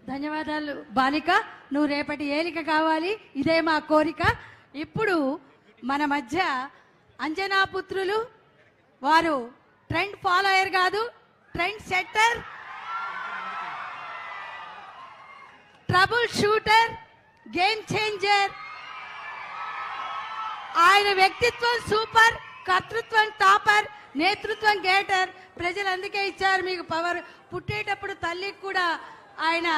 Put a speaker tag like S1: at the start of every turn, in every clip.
S1: ధన్యవాదాలు బాలిక, నువ్వు రేపటి ఏలిక కావాలి, ఇదే మా కోరిక. ఇప్పుడు మన మధ్య అంజనా పుత్రులు, వారు ట్రెండ్ ఫాలోయర్ కాదు, trend setter, trouble shooter, game changer. ఆయన వ్యక్తిత్వం సూపర్, కర్తృత్వం టాపర్, నేతృత్వం గేటర్. ప్రజలు అందుకే ఇచ్చారు మీకు పవర్. పుట్టేటప్పుడు తల్లికి కూడా ఆయన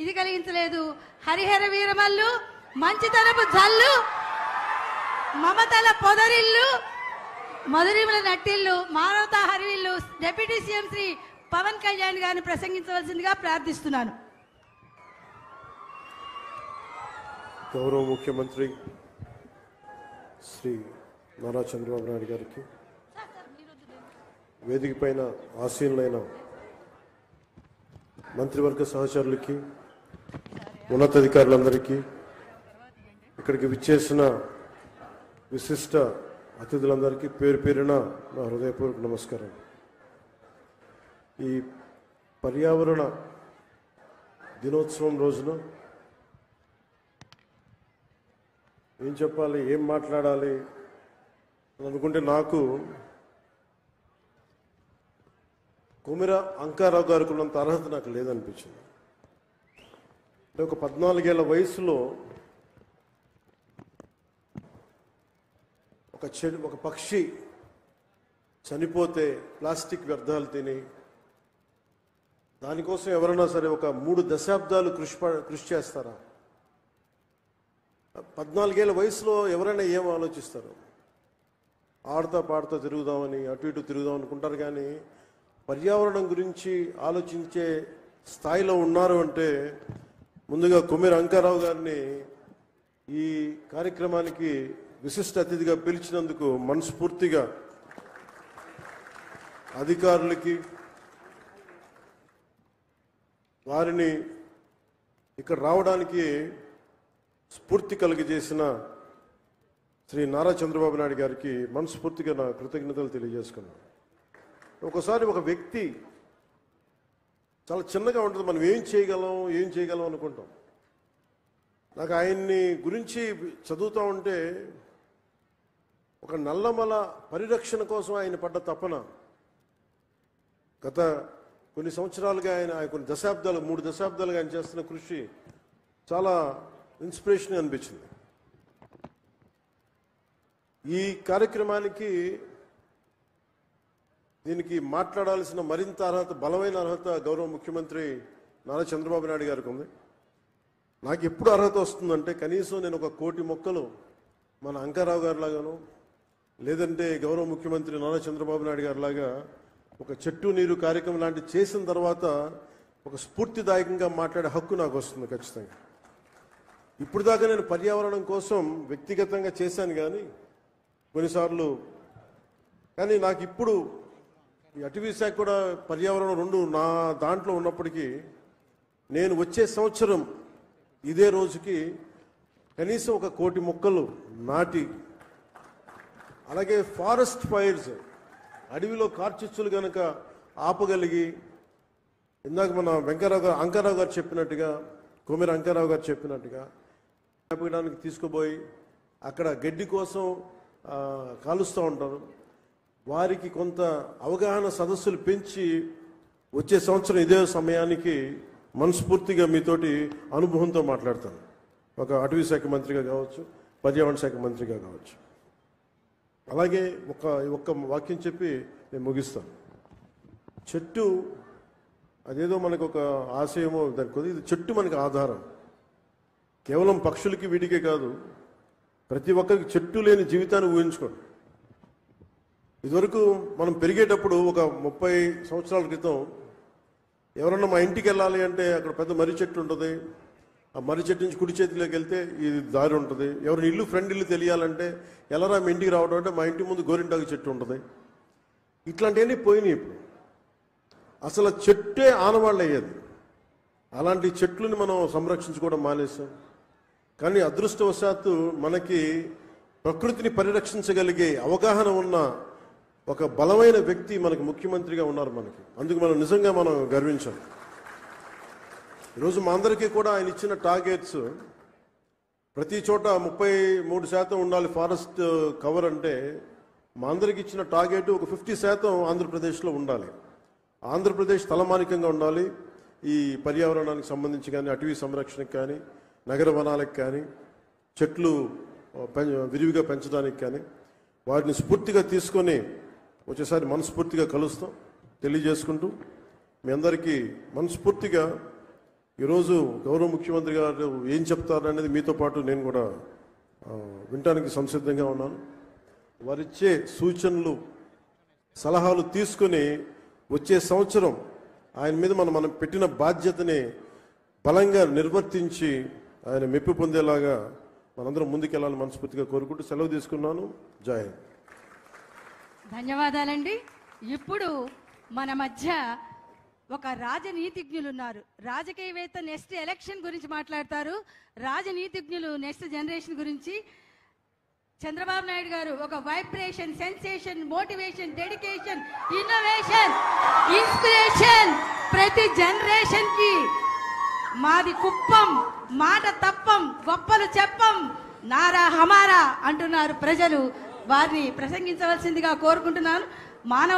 S1: ఇది కలిగించలేదు. హరిహర వీరమల్లు, మంచితనపు జల్లు, మమతల పొదరిల్లు, మధురిమల నట్టిల్లు, మానవతా హరివిల్లు డిప్యూటీ సీఎం శ్రీ పవన్ కళ్యాణ్ గారిని ప్రసంగించవలసిందిగా ప్రార్థిస్తున్నాను.
S2: గౌరవ ముఖ్యమంత్రి శ్రీ నారా చంద్రబాబు నాయుడు గారికి, వేదిక పైన ఆసీనులైన మంత్రివర్గ సహచరులకి, ఉన్నతాధికారులందరికీ, ఇక్కడికి విచ్చేసిన విశిష్ట అతిథులందరికీ పేరు పేరున నా హృదయపూర్వక నమస్కారం. ఈ పర్యావరణ దినోత్సవం రోజున ఏం చెప్పాలి, ఏం మాట్లాడాలి అని అనుకుంటే నాకు కొమిర అంకారావు గారికి ఉన్నంత అర్హత నాకు లేదనిపించింది. ఒక 14 ఏళ్ల వయసులో ఒక పక్షి చనిపోతే ప్లాస్టిక్ వ్యర్థాలు తిని దానికోసం ఎవరైనా సరే ఒక 3 దశాబ్దాలు కృషి చేస్తారా? 14 ఏళ్ల వయసులో ఎవరైనా ఏం ఆలోచిస్తారు? ఆడుతా పాడుతా తిరుగుదామని, అటు ఇటు తిరుగుదాం అనుకుంటారు. కానీ పర్యావరణం గురించి ఆలోచించే స్థాయిలో ఉన్నారు అంటే ముందుగా కొమిర అంకారావు గారిని ఈ కార్యక్రమానికి విశిష్ట అతిథిగా పిలిచినందుకు మనస్ఫూర్తిగా అధికారులకి, వారిని ఇక్కడ రావడానికి స్ఫూర్తి కలిగజేసిన శ్రీ నారా చంద్రబాబు నాయుడు గారికి మనస్ఫూర్తిగా నా కృతజ్ఞతలు తెలియజేసుకున్నాను. ఒకసారి ఒక వ్యక్తి చాలా చిన్నగా ఉంటుంది, మనం ఏం చేయగలం అనుకుంటాం. నాకు ఆయన్ని గురించి చదువుతూ ఉంటే ఒక నల్లమల పరిరక్షణ కోసం ఆయన పడ్డ తపన, గత కొన్ని సంవత్సరాలుగా ఆయన కొన్ని దశాబ్దాలు 3 దశాబ్దాలుగా ఆయన చేస్తున్న కృషి చాలా ఇన్స్పిరేషన్ అనిపించింది. ఈ కార్యక్రమానికి దీనికి మాట్లాడాల్సిన మరింత అర్హత, బలమైన అర్హత గౌరవ ముఖ్యమంత్రి నారా చంద్రబాబు నాయుడు గారికి ఉంది. నాకు ఎప్పుడు అర్హత వస్తుందంటే కనీసం నేను 1 కోటి మొక్కలు మన అంకారావు గారి లాగాను, లేదంటే గౌరవ ముఖ్యమంత్రి నారా చంద్రబాబు నాయుడు గారి లాగా ఒక చెట్టు నీరు కార్యక్రమం లాంటివి చేసిన తర్వాత ఒక స్ఫూర్తిదాయకంగా మాట్లాడే హక్కు నాకు వస్తుంది ఖచ్చితంగా. ఇప్పుడు దాకా నేను పర్యావరణం కోసం వ్యక్తిగతంగా చేశాను కానీ కొన్నిసార్లు, కానీ నాకు ఇప్పుడు ఈ అటవీ శాఖ కూడా పర్యావరణం 2 నా దాంట్లో ఉన్నప్పటికీ నేను వచ్చే సంవత్సరం ఇదే రోజుకి కనీసం 1 కోటి మొక్కలు నాటి, అలాగే ఫారెస్ట్ ఫైర్స్, అడవిలో కార్చిచ్చులు కనుక ఆపగలిగి, ఇందాక మన అంకారావు గారు చెప్పినట్టుగా, కొమిర అంకారావు గారు చెప్పినట్టుగా ఆపడానికి తీసుకుపోయి అక్కడ గడ్డి కోసం కాలుస్తూ ఉంటారు. వారికి కొంత అవగాహన సదస్సులు పెంచి వచ్చే సంవత్సరం ఇదే సమయానికి మనస్ఫూర్తిగా మీతోటి అనుభవంతో మాట్లాడతాను. ఒక అటవీ శాఖ మంత్రిగా కావచ్చు, పర్యావరణ శాఖ మంత్రిగా కావచ్చు. అలాగే ఒక్క వాక్యం చెప్పి నేను ముగిస్తాను. చెట్టు అదేదో మనకు ఒక ఆశయమో దానికి, ఇది చెట్టు మనకు ఆధారం. కేవలం పక్షులకి వీటికే కాదు, ప్రతి ఒక్కరికి చెట్టు లేని జీవితాన్ని ఊహించుకోండి. ఇదివరకు మనం పెరిగేటప్పుడు ఒక 30 సంవత్సరాల క్రితం ఎవరన్నా మా ఇంటికి వెళ్ళాలి అంటే అక్కడ పెద్ద మర్రి చెట్టు ఉంటుంది. ఆ మర్రి చెట్టు నుంచి కుడి చేతిలోకి వెళ్తే ఇది దారి ఉంటుంది. ఎవరిని ఇల్లు ఫ్రెండ్ ఇల్లు తెలియాలంటే ఎలారా మీ ఇంటికి రావడం అంటే మా ఇంటి ముందు గోరింటాకు చెట్టు ఉంటుంది. ఇట్లాంటివన్నీ పోయినాయి. ఇప్పుడు అసలు చెట్టే ఆనవాళ్ళు అయ్యేది. అలాంటి చెట్లని మనం సంరక్షించుకోవడం మానేసాం. కానీ అదృష్టవశాత్తు మనకి ప్రకృతిని పరిరక్షించగలిగే అవగాహన ఉన్న ఒక బలమైన వ్యక్తి మనకు ముఖ్యమంత్రిగా ఉన్నారు మనకి. అందుకు మనం నిజంగా మనం గర్వించాలి. ఈరోజు మా అందరికీ కూడా ఆయన ఇచ్చిన టార్గెట్స్ ప్రతి చోట 33% ఉండాలి ఫారెస్ట్ కవర్ అంటే మా అందరికి ఇచ్చిన టార్గెట్ ఒక 50% ఆంధ్రప్రదేశ్లో ఉండాలి. ఆంధ్రప్రదేశ్ తలమానికంగా ఉండాలి. ఈ పర్యావరణానికి సంబంధించి కానీ, అటవీ సంరక్షణకు కానీ, నగర వనాలకు కానీ, చెట్లు విరివిగా పెంచడానికి కానీ వాటిని స్ఫూర్తిగా తీసుకొని వచ్చేసారి మనస్ఫూర్తిగా కలుస్తాం తెలియజేసుకుంటూ మీ అందరికీ మనస్ఫూర్తిగా ఈరోజు గౌరవ ముఖ్యమంత్రి గారు ఏం చెప్తారనేది మీతో పాటు నేను కూడా వినటానికి సంసిద్ధంగా ఉన్నాను. వారిచ్చే సూచనలు సలహాలు తీసుకొని వచ్చే సంవత్సరం ఆయన మీద మనం పెట్టిన బాధ్యతని బలంగా నిర్వర్తించి ఆయన మెప్పు పొందేలాగా మనందరం ముందుకెళ్ళాలని మనస్ఫూర్తిగా కోరుకుంటూ సెలవు తీసుకున్నాను. జై హింద్.
S1: ధన్యవాదాలండి. ఇప్పుడు మన మధ్య ఒక రాజనీతిజ్ఞులు ఉన్నారు. రాజకీయవేత్త నెక్స్ట్ ఎలక్షన్ గురించి మాట్లాడతారు. రాజనీతిజ్ఞులు నెక్స్ట్ జనరేషన్ గురించి. చంద్రబాబు నాయుడు గారు ఒక vibration, sensation, motivation, dedication, innovation, inspiration ప్రతి జనరేషన్ కి. మాది కుప్పం, మాట తప్పం, గొప్పలు చెప్పం, నారా హమారా అంటున్నారు ప్రజలు. వారిని ప్రసంగించవలసిందిగా కోరుకుంటున్నాను. మానవ